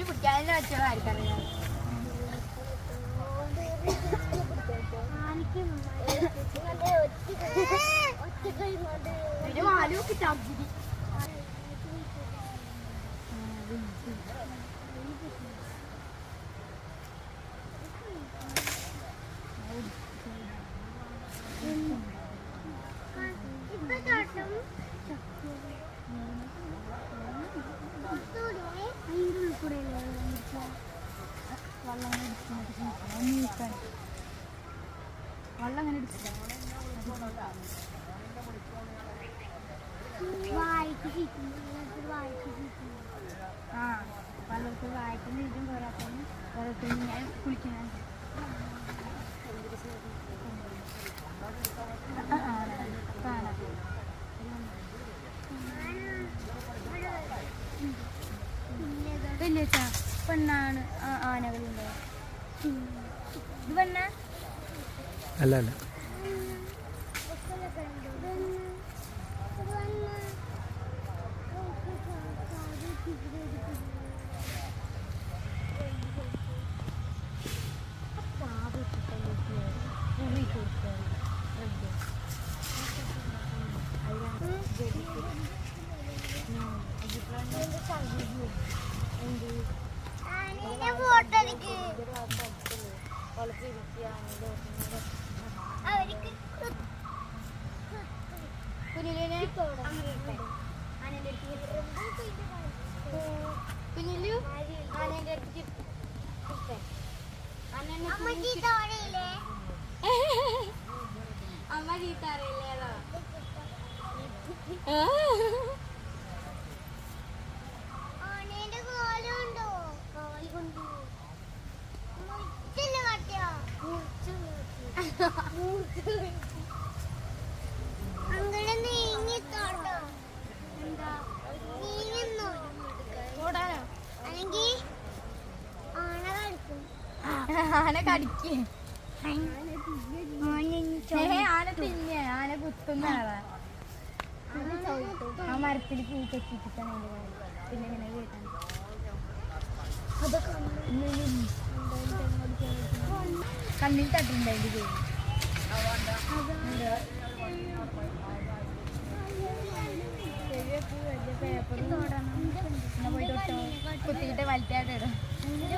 പിടിക്കാനും വെച്ചതായിരിക്കറിയാം. പിന്നെ മാലൊക്കെ ചാപ്പിരി വെള്ളം അങ്ങനെ ആ പലർക്കും വായിക്കുന്ന ഇതും പോരാത്തതിന് പലർക്കും ഞാൻ കുളിക്കാൻ വലിയ പെണ്ണാണ് ആനകളുണ്ട്. ഇത് പെണ്ണ അല്ല അല്ല അമ്മ ചീത്ത അറിയില്ലേതോ. അങ്ങനെ നീങ്ങിത്തോട്ടോ എന്താ നീങ്ങുന്നു അല്ലെങ്കിൽ ആന കടിക്കും. ആന തിന്നെ ആന കുത്തുന്ന ആളാ. ആ മരത്തിൽ പൂ കെട്ടിട്ടാണ് പിന്നെ ഇങ്ങനെ കേട്ടാണ്. കണ്ണിൽ തട്ടിട്ടുണ്ട് അതിന്റെ പേര്. പേപ്പർ പോയിട്ട് കുത്തിയിട്ട് വലിച്ചായിട്ട് ഇടും.